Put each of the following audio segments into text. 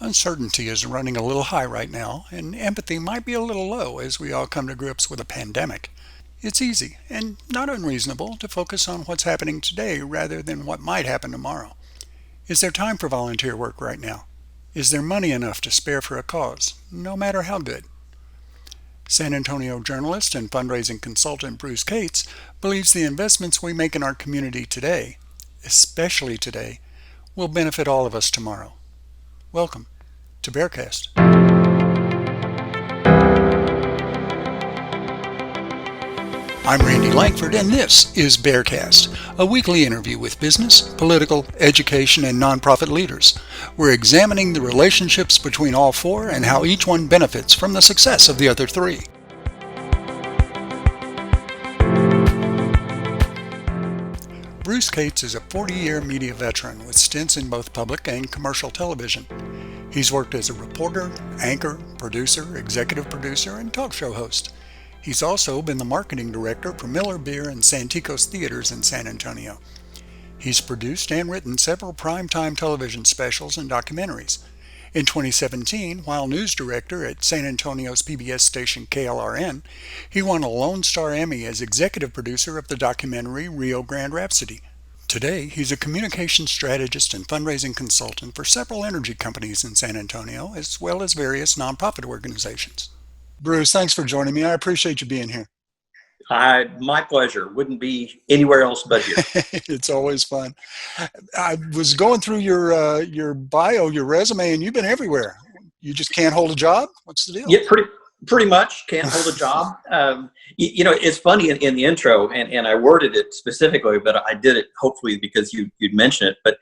Uncertainty is running a little high right now, and empathy might be a little low as we all come to grips with a pandemic. It's easy, and not unreasonable, to focus on what's happening today rather than what might happen tomorrow. Is there time for volunteer work right now? Is there money enough to spare for a cause, no matter how good? San Antonio journalist and fundraising consultant Bruce Cates believes the investments we make in our community today, especially today, will benefit all of us tomorrow. Welcome to BexarCast. I'm Randy Langford, and this is BexarCast, a weekly interview with business, political, education, and nonprofit leaders. We're examining the relationships between all four and how each one benefits from the success of the other three. Bruce Cates is a 40-year media veteran with stints in both public and commercial television. He's worked as a reporter, anchor, producer, executive producer, and talk show host. He's also been the marketing director for Miller Beer and Santikos Theaters in San Antonio. He's produced and written several primetime television specials and documentaries. In 2017, while news director at San Antonio's PBS station KLRN, he won a Lone Star Emmy as executive producer of the documentary Rio Grande Rhapsody. Today, he's a communications strategist and fundraising consultant for several energy companies in San Antonio, as well as various nonprofit organizations. Bruce, thanks for joining me. I appreciate you being here. My pleasure. Wouldn't be anywhere else but here. It's always fun. I was going through your bio, your resume, and you've been everywhere. You just can't hold a job? What's the deal? Yeah, pretty much can't hold a job. It's funny in the intro, and I worded it specifically, but I did it hopefully because you'd mentioned it. But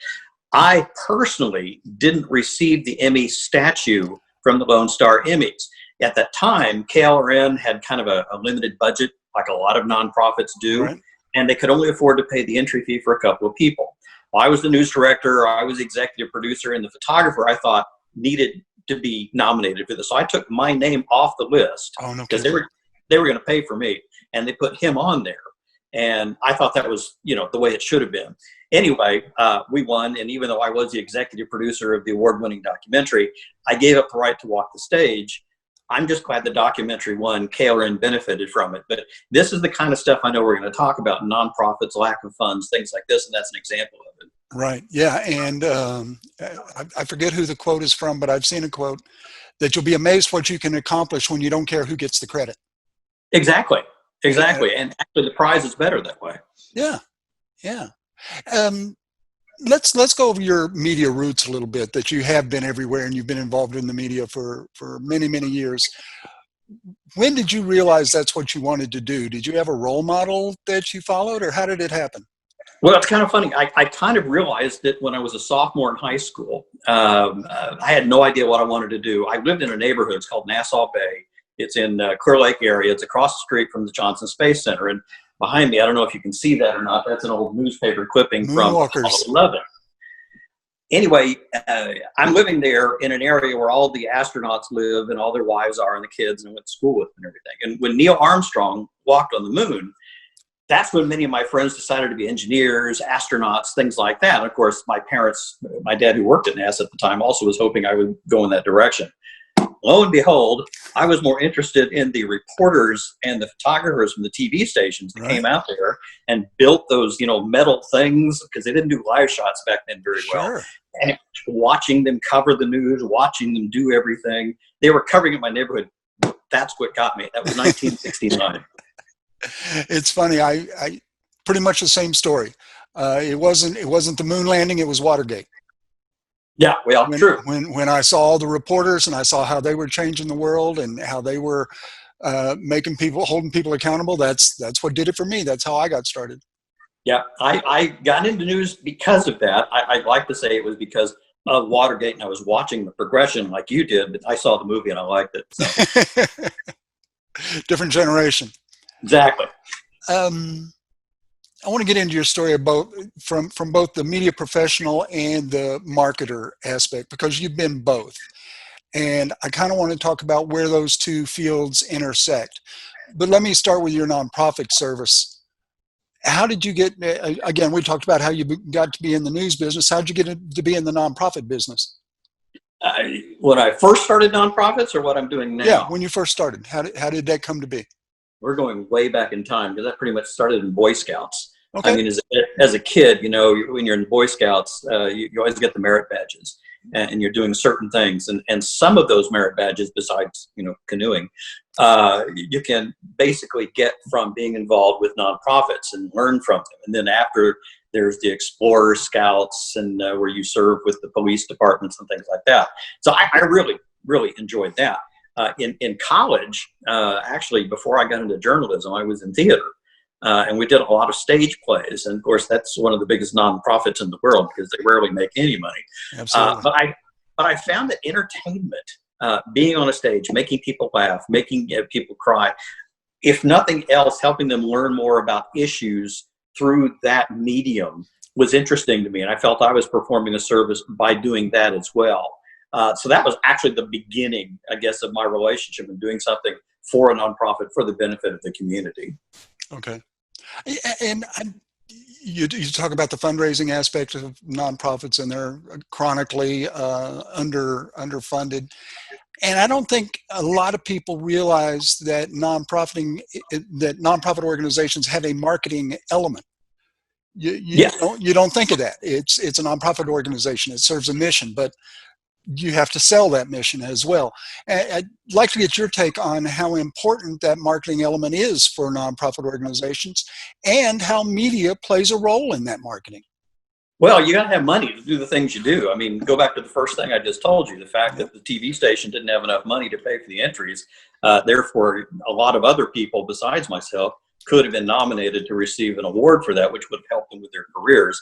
I personally didn't receive the Emmy statue from the Lone Star Emmys. At that time, KLRN had kind of a limited budget, like a lot of nonprofits do, right, and they could only afford to pay the entry fee for a couple of people. Well, I was the news director, I was executive producer, and the photographer I thought needed to be nominated for this. So I took my name off the list because they were going to pay for me, and they put him on there. And I thought that was, the way it should have been. Anyway, we won, and even though I was the executive producer of the award-winning documentary, I gave up the right to walk the stage. I'm just glad the documentary won. KLRN benefited from it. But this is the kind of stuff I know we're going to talk about: nonprofits, lack of funds, things like this, and that's an example of it. Right. Yeah. And I forget who the quote is from, but I've seen a quote that you'll be amazed what you can accomplish when you don't care who gets the credit. Exactly. Yeah. And actually the prize is better that way. Yeah. Yeah. Let's go over your media roots a little bit, that you have been everywhere and you've been involved in the media for many, many years. When did you realize that's what you wanted to do? Did you have a role model that you followed, or how did it happen? Well, it's kind of funny. I kind of realized it when I was a sophomore in high school. I had no idea what I wanted to do. I lived in a neighborhood. It's called Nassau Bay. It's in Clear Lake area. It's across the street from the Johnson Space Center. And behind me, I don't know if you can see that or not, that's an old newspaper clipping from Apollo 11. Anyway, I'm living there in an area where all the astronauts live and all their wives are and the kids, and went to school with and everything. And when Neil Armstrong walked on the moon, that's when many of my friends decided to be engineers, astronauts, things like that. And of course, my dad who worked at NASA at the time, also was hoping I would go in that direction. Lo and behold, I was more interested in the reporters and the photographers from the TV stations that came out there and built those, metal things, because they didn't do live shots back then very well. And watching them cover the news, watching them do everything. They were covering in my neighborhood. That's what got me. That was 1969. It's funny. I pretty much the same story. It wasn't the moon landing. It was Watergate. Yeah, well, true. When I saw all the reporters and I saw how they were changing the world and how they were holding people accountable, that's what did it for me. That's how I got started. Yeah, I got into news because of that. I'd like to say it was because of Watergate, and I was watching the progression like you did, but I saw the movie and I liked it. So. Different generation. Exactly. I want to get into your story about from both the media professional and the marketer aspect, because you've been both. And I kind of want to talk about where those two fields intersect. But let me start with your nonprofit service. How did you get, again, we talked about how you got to be in the news business. How did you get to be in the nonprofit business? When I first started nonprofits, or what I'm doing Yeah, now? when you first started, how did that come to be? We're going way back in time because that pretty much started in Boy Scouts. I Okay. mean, as a kid, when you're in Boy Scouts, you always get the merit badges, and you're doing certain things. And some of those merit badges, besides, canoeing, you can basically get from being involved with nonprofits and learn from them. And then after, there's the Explorer Scouts, and where you serve with the police departments and things like that. So I really, really enjoyed that. In college, actually, before I got into journalism, I was in theater. And we did a lot of stage plays. And of course, that's one of the biggest nonprofits in the world because they rarely make any money. Absolutely. But I found that entertainment, being on a stage, making people laugh, making people cry, if nothing else, helping them learn more about issues through that medium was interesting to me. And I felt I was performing a service by doing that as well. So that was actually the beginning, I guess, of my relationship and doing something for a nonprofit for the benefit of the community. Okay. And you talk about the fundraising aspect of nonprofits, and they're chronically underfunded. And I don't think a lot of people realize that nonprofit organizations have a marketing element. Yeah. You don't think of that. It's a nonprofit organization. It serves a mission, but you have to sell that mission as well. I'd like to get your take on how important that marketing element is for nonprofit organizations and how media plays a role in that marketing. Well, you got to have money to do the things you do. I mean, go back to the first thing I just told you, the fact that the TV station didn't have enough money to pay for the entries. Therefore, a lot of other people besides myself could have been nominated to receive an award for that, which would have helped them with their careers.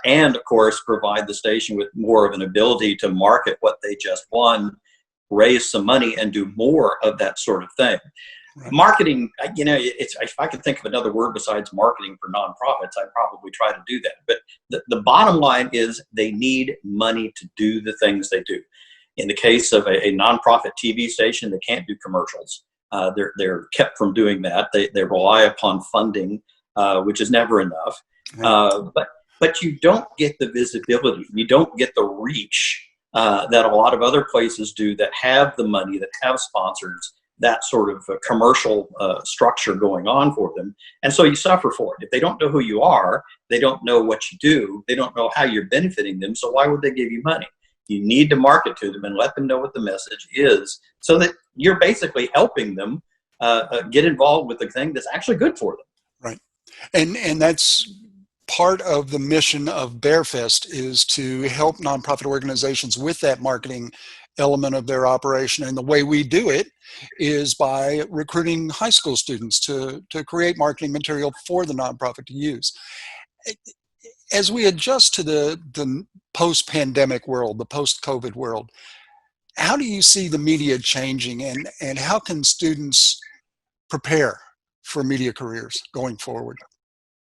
And of course, provide the station with more of an ability to market what they just won, raise some money, and do more of that sort of thing. Right. Marketing, if I could think of another word besides marketing for nonprofits, I'd probably try to do that. But the bottom line is they need money to do the things they do. In the case of a nonprofit TV station, they can't do commercials. They're kept from doing that. They rely upon funding, which is never enough. Right. But you don't get the visibility. You don't get the reach that a lot of other places do that have the money, that have sponsors, that sort of commercial structure going on for them. And so you suffer for it. If they don't know who you are, they don't know what you do, they don't know how you're benefiting them, so why would they give you money? You need to market to them and let them know what the message is so that you're basically helping them get involved with the thing that's actually good for them. Right. And that's part of the mission of BexarCast, is to help nonprofit organizations with that marketing element of their operation. And the way we do it is by recruiting high school students to create marketing material for the nonprofit to use. As we adjust to the post-pandemic world, the post-COVID world, how do you see the media changing, and how can students prepare for media careers going forward?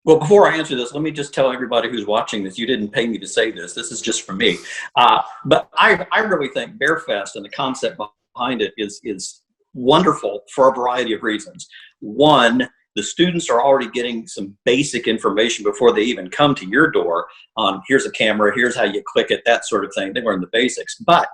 Well, before I answer this, let me just tell everybody who's watching this, you didn't pay me to say this. This is just for me. But I really think BexarCast and the concept behind it is wonderful for a variety of reasons. One, the students are already getting some basic information before they even come to your door on here's a camera, here's how you click it, that sort of thing. They learn the basics. But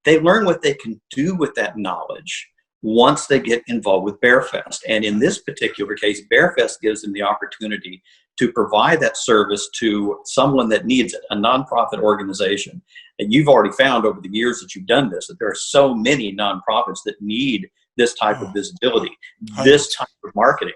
they learn what they can do with that knowledge once they get involved with BexarCast. And in this particular case, BexarCast gives them the opportunity to provide that service to someone that needs it, a nonprofit organization. And you've already found over the years that you've done this, that there are so many nonprofits that need this type of visibility, this type of marketing.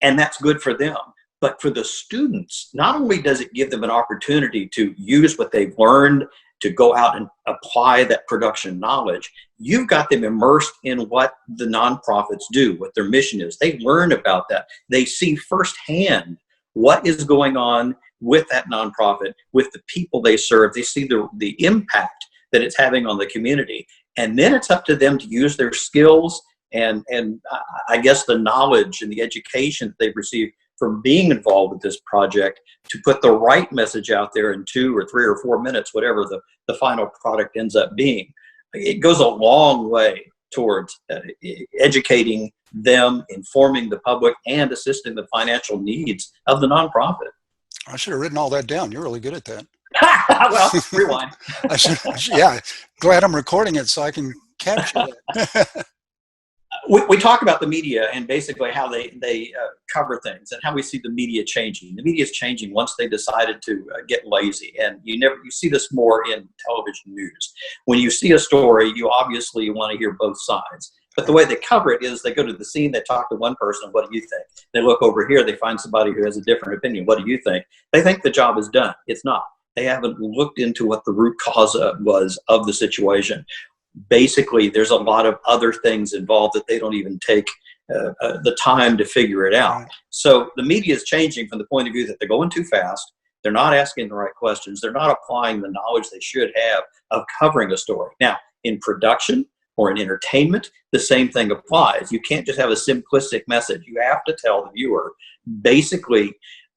And that's good for them. But for the students, not only does it give them an opportunity to use what they've learned, to go out and apply that production knowledge, you've got them immersed in what the nonprofits do, what their mission is. They learn about that. They see firsthand what is going on with that nonprofit, with the people they serve. They see the impact that it's having on the community. And then it's up to them to use their skills and I guess the knowledge and the education that they've received from being involved with this project to put the right message out there in 2 or 3 or 4 minutes, whatever the final product ends up being. It goes a long way towards educating them, informing the public, and assisting the financial needs of the nonprofit. I should have written all that down. You're really good at that. Well, rewind. Yeah, glad I'm recording it so I can capture that. We talk about the media and basically how they cover things and how we see the media changing. The media is changing once they decided to get lazy, and you see this more in television news. When you see a story, you obviously want to hear both sides. But the way they cover it is they go to the scene, they talk to one person, what do you think? They look over here, they find somebody who has a different opinion. What do you think? They think the job is done. It's not. They haven't looked into what the root cause was of the situation. Basically, there's a lot of other things involved that they don't even take the time to figure it out. Right. So the media is changing from the point of view that they're going too fast. They're not asking the right questions. They're not applying the knowledge they should have of covering a story. Now, in production or in entertainment, the same thing applies. You can't just have a simplistic message. You have to tell the viewer basically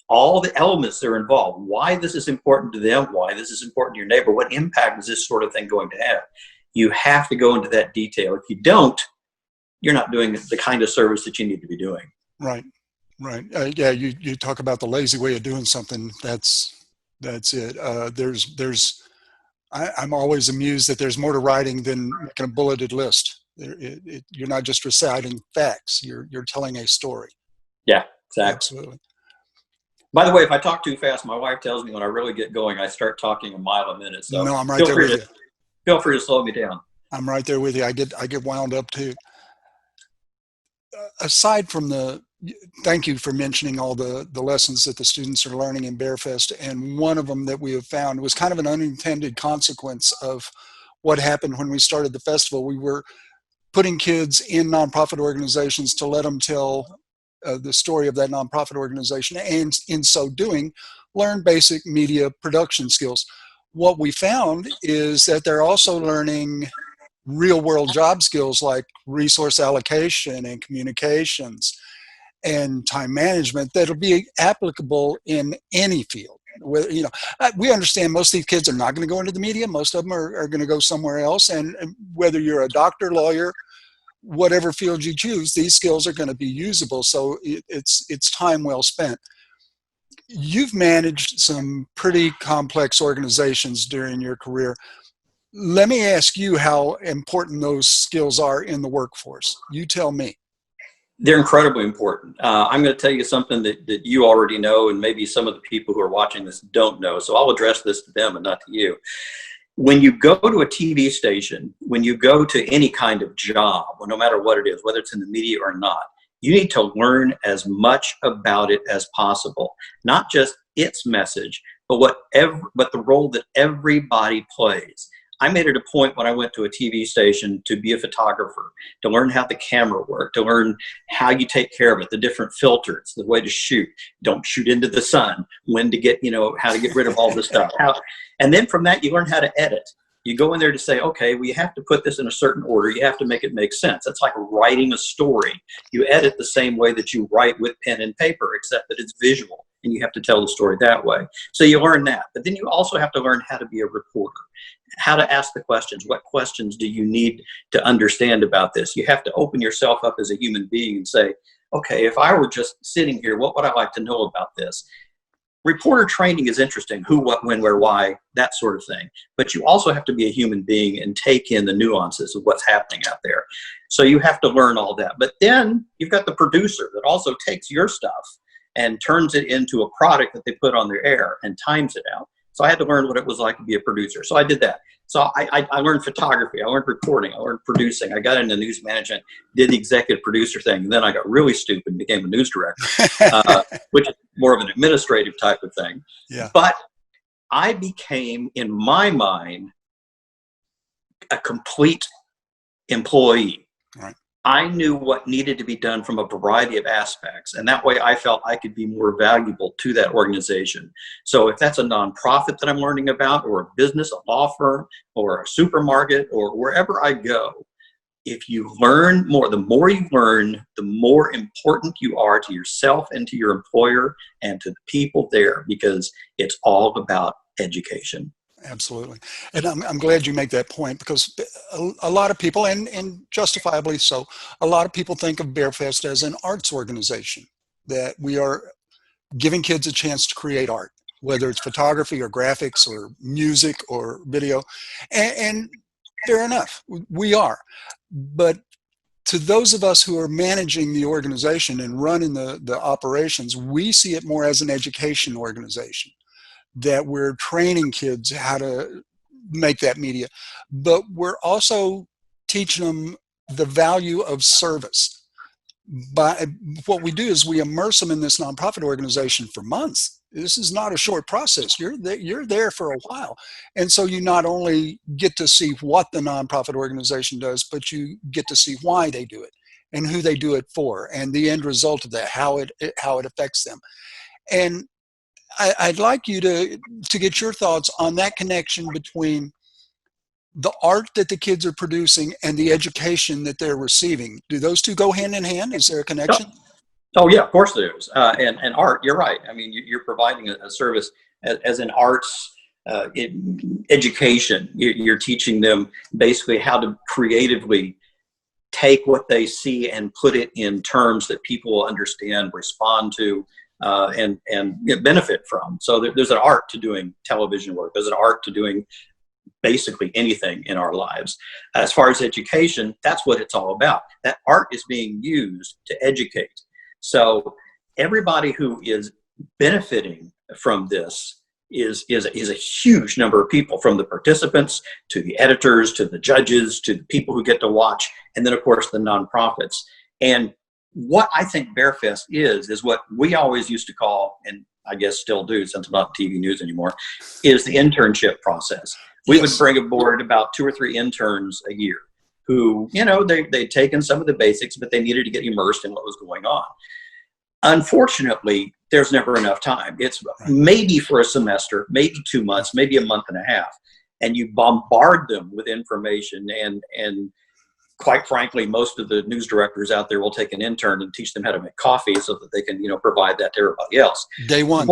all the elements that are involved, why this is important to them, why this is important to your neighbor, what impact is this sort of thing going to have. You have to go into that detail. If you don't, you're not doing the kind of service that you need to be doing. Right. Yeah, you talk about the lazy way of doing something. That's it. I'm always amused that there's more to writing than making a bulleted list. You're not just reciting facts. You're telling a story. Yeah, exactly. Absolutely. By the way, if I talk too fast, my wife tells me when I really get going, I start talking a mile a minute. So no, I'm right there with you. Feel free to slow me down. I'm right there with you. I get wound up too. Aside from thank you for mentioning all the lessons that the students are learning in BexarCast. And one of them that we have found was kind of an unintended consequence of what happened when we started the festival. We were putting kids in nonprofit organizations to let them tell the story of that nonprofit organization, and in so doing, learn basic media production skills. What we found is that they're also learning real world job skills like resource allocation and communications and time management that'll be applicable in any field. We understand most of these kids are not going to go into the media. Most of them are going to go somewhere else. And whether you're a doctor, lawyer, whatever field you choose, these skills are going to be usable. So it's time well spent. You've managed some pretty complex organizations during your career. Let me ask you how important those skills are in the workforce. You tell me. They're incredibly important. I'm going to tell you something that you already know, and maybe some of the people who are watching this don't know. So I'll address this to them and not to you. When you go to a TV station, when you go to any kind of job, no matter what it is, whether it's in the media or not, you need to learn as much about it as possible. Not just its message, but the role that everybody plays. I made it a point when I went to a TV station to be a photographer, to learn how the camera worked, to learn how you take care of it, the different filters, the way to shoot, don't shoot into the sun, when to get, how to get rid of all this stuff. And then from that, you learn how to edit. You go in there to say, okay, we have to put this in a certain order. You have to make it make sense. It's like writing a story. You edit the same way that you write with pen and paper, except that it's visual, and you have to tell the story that way. So you learn that. But then you also have to learn how to be a reporter, how to ask the questions. What questions do you need to understand about this? You have to open yourself up as a human being and say, okay, if I were just sitting here, what would I like to know about this? Reporter training is interesting, who, what, when, where, why, that sort of thing. But you also have to be a human being and take in the nuances of what's happening out there. So you have to learn all that. But then you've got the producer that also takes your stuff and turns it into a product that they put on their air and times it out. So I had to learn what it was like to be a producer. So I did that. So I learned photography, I learned reporting, I learned producing. I got into news management, did the executive producer thing, and then I got really stupid and became a news director, which is more of an administrative type of thing. Yeah. But I became, in my mind, a complete employee. Right. I knew what needed to be done from a variety of aspects, and that way I felt I could be more valuable to that organization. So if that's a nonprofit that I'm learning about, or a business, a law firm, or a supermarket, or wherever I go, if you learn more, the more you learn, the more important you are to yourself and to your employer and to the people there, because it's all about education. Absolutely. And I'm glad you make that point, because a lot of people, and justifiably so, a lot of people think of BexarCast as an arts organization, that we are giving kids a chance to create art. whether it's photography or graphics or music or video. And fair enough, we are. But to those of us who are managing the organization and running the operations, we see it more as an education organization, that we're training kids how to make that media. But we're also teaching them the value of service. By what we do is we immerse them in this nonprofit organization for months. This is not a short process. You're there for a while. And so you not only get to see what the nonprofit organization does, but you get to see why they do it and who they do it for and the end result of that, how it affects them. And I'd like you to get your thoughts on that connection between the art that the kids are producing and the education that they're receiving. Do those two go hand in hand? Is there a connection? Oh yeah, of course there is. And art, you're right. I mean, you're providing a service as an arts education. You're teaching them basically how to creatively take what they see and put it in terms that people will understand, respond to, and benefit from. So there's an art to doing television work. There's an art to doing basically anything in our lives. As far as education, that's what it's all about. That art is being used to educate. So everybody who is benefiting from this is a huge number of people, from the participants to the editors to the judges to the people who get to watch, and then of course the nonprofits. And what I think BexarCast is what we always used to call, and I guess still do since I'm not TV news anymore, is the internship process. We would bring aboard about 2 or 3 interns a year who, they'd taken some of the basics, but they needed to get immersed in what was going on. Unfortunately, there's never enough time. It's maybe for a semester, maybe 2 months, maybe a month and a half, and you bombard them with information. And quite frankly, most of the news directors out there will take an intern and teach them how to make coffee so that they can, provide that to everybody else. Day one.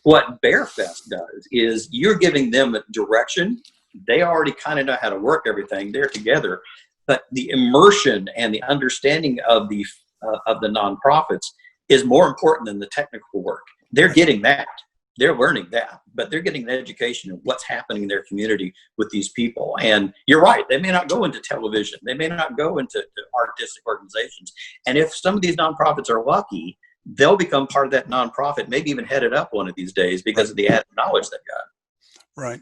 What BexarCast does is you're giving them a direction. They already kind of know how to work everything. They're together, but the immersion and the understanding of the nonprofits is more important than the technical work. They're getting that. They're learning that, but they're getting an education of what's happening in their community with these people. And you're right, they may not go into television. They may not go into artistic organizations. And if some of these nonprofits are lucky, they'll become part of that nonprofit, maybe even head it up one of these days because of the added knowledge they've got. Right.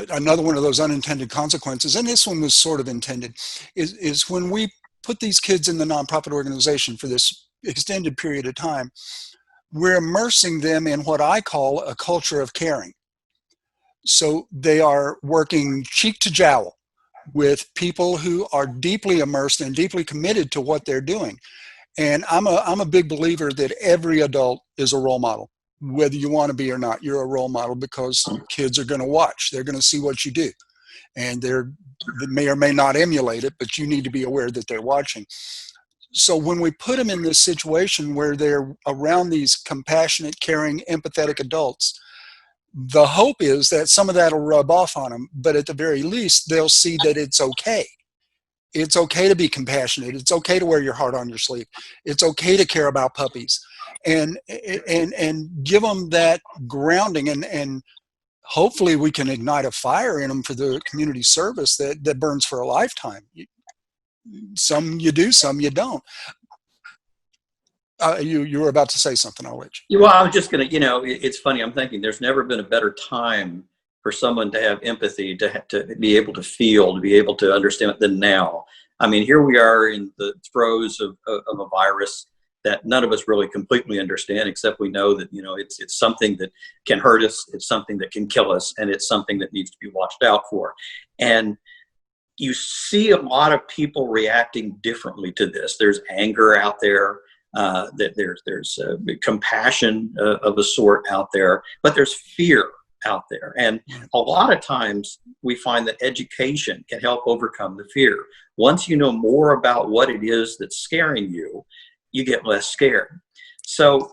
Another one of those unintended consequences, and this one was sort of intended, is when we put these kids in the nonprofit organization for this extended period of time, we're immersing them in what I call a culture of caring. So they are working cheek to jowl with people who are deeply immersed and deeply committed to what they're doing. And I'm a big believer that every adult is a role model, whether you want to be or not. You're a role model because kids are going to watch. They're going to see what you do, and they may or may not emulate it, but you need to be aware that they're watching. So when we put them in this situation where they're around these compassionate, caring, empathetic adults, the hope is that some of that will rub off on them, but at the very least, they'll see that it's okay. It's okay to be compassionate. It's okay to wear your heart on your sleeve. It's okay to care about puppies, and give them that grounding, and hopefully we can ignite a fire in them for the community service that burns for a lifetime. Some you do, some you don't. You were about to say something. I'll let you. Well, I was just going to, it's funny. I'm thinking there's never been a better time for someone to have empathy, to be able to feel, to be able to understand it than now. I mean, here we are in the throes of a virus that none of us really completely understand, except we know that, it's something that can hurt us. It's something that can kill us. And it's something that needs to be watched out for. And you see a lot of people reacting differently to this. There's anger out there. That there's compassion of a sort out there, but there's fear out there. And a lot of times we find that education can help overcome the fear. Once you know more about what it is that's scaring you, you get less scared. So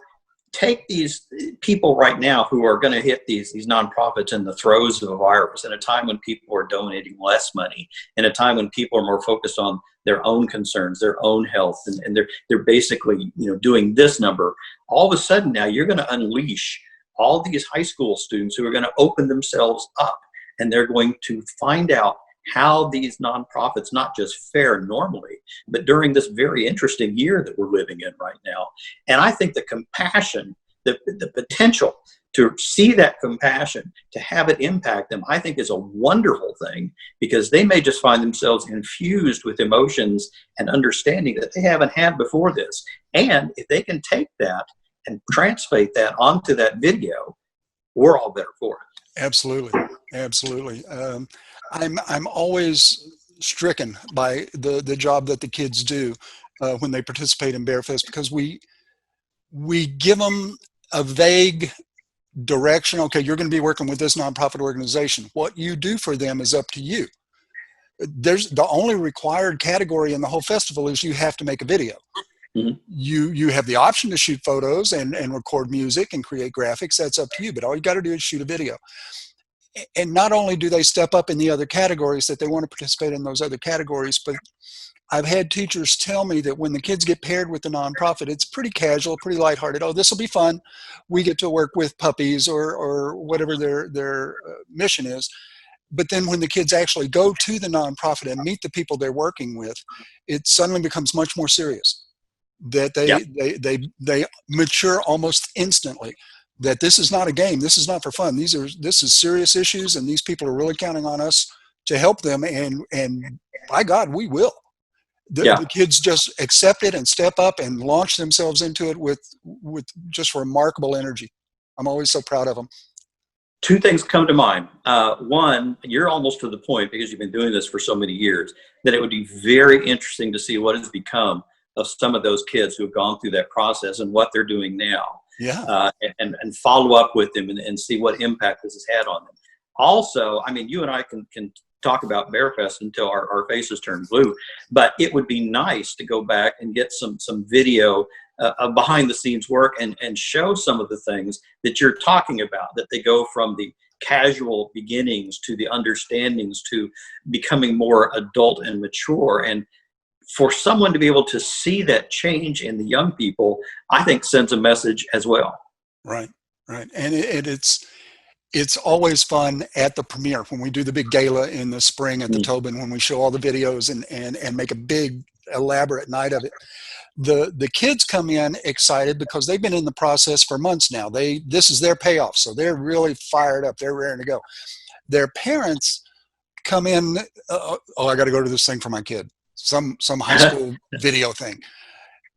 take these people right now who are going to hit these nonprofits in the throes of a virus, in a time when people are donating less money, in a time when people are more focused on their own concerns, their own health, and they're basically doing this number. All of a sudden now you're going to unleash all these high school students who are going to open themselves up, and they're going to find out how these nonprofits not just fare normally, but during this very interesting year that we're living in right now. And I think the compassion, the potential to see that compassion, to have it impact them, I think is a wonderful thing, because they may just find themselves infused with emotions and understanding that they haven't had before this. And if they can take that and translate that onto that video, we're all better for it. Absolutely. Absolutely. I'm always stricken by the job that the kids do when they participate in BearFest, because we give them a vague direction. Okay, you're going to be working with this nonprofit organization. What you do for them is up to you. There's the only required category in the whole festival is you have to make a video. Mm-hmm. You have the option to shoot photos and record music and create graphics. That's up to you. But all you got to do is shoot a video. And not only do they step up in the other categories that they want to participate in those other categories, but I've had teachers tell me that when the kids get paired with the nonprofit, it's pretty casual, pretty lighthearted. Oh, this will be fun. We get to work with puppies or whatever their mission is. But then when the kids actually go to the nonprofit and meet the people they're working with, it suddenly becomes much more serious. That they mature almost instantly. That this is not a game. This is not for fun. This is serious issues, and these people are really counting on us to help them. And by God, we will. The kids just accept it and step up and launch themselves into it with just remarkable energy. I'm always so proud of them. Two things come to mind. One, you're almost to the point, because you've been doing this for so many years, that it would be very interesting to see what has become of some of those kids who have gone through that process and what they're doing now. Yeah. And follow up with them and see what impact this has had on them. Also, I mean, you and I can talk about BearFest until our faces turn blue, but it would be nice to go back and get some video of behind the scenes work and show some of the things that you're talking about, that they go from the casual beginnings to the understandings to becoming more adult and mature. And for someone to be able to see that change in the young people, I think sends a message as well. Right. And it's always fun at the premiere when we do the big gala in the spring at the Tobin, when we show all the videos and make a big elaborate night of it. The kids come in excited because they've been in the process for months now. This is their payoff, so they're really fired up. They're raring to go. Their parents come in. I got to go to this thing for my kid. Some high school video thing.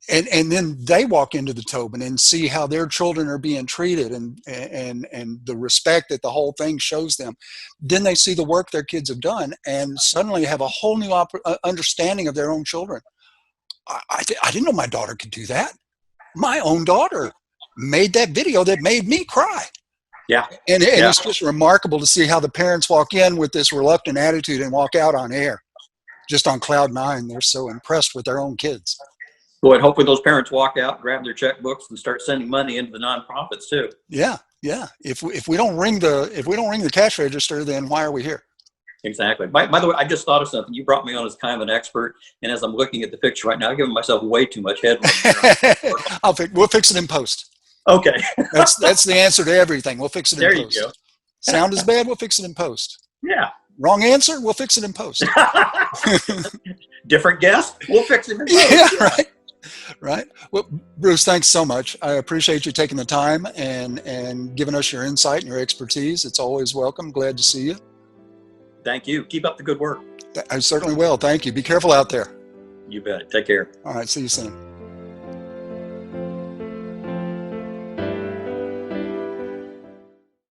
And then they walk into the Tobin and see how their children are being treated and the respect that the whole thing shows them. Then they see the work their kids have done and suddenly have a whole new understanding of their own children. I didn't know my daughter could do that. My own daughter made that video that made me cry. Yeah. And it's just remarkable to see how the parents walk in with this reluctant attitude and walk out on air, just on cloud nine. They're so impressed with their own kids. Boy, and hopefully those parents walk out, grab their checkbooks, and start sending money into the nonprofits too. Yeah. If we don't ring the cash register, then why are we here? Exactly. By the way, I just thought of something. You brought me on as kind of an expert, and as I'm looking at the picture right now, I'm giving myself way too much headroom. We'll fix it in post. Okay. That's the answer to everything. We'll fix it in post. There you go. Sound is bad, we'll fix it in post. Yeah. Wrong answer, we'll fix it in post. Different guess, we'll fix it in post. Yeah, right. Well, Bruce, thanks so much. I appreciate you taking the time and giving us your insight and your expertise. It's always welcome. Glad to see you. Thank you. Keep up the good work. I certainly will. Thank you. Be careful out there. You bet. Take care. All right. See you soon.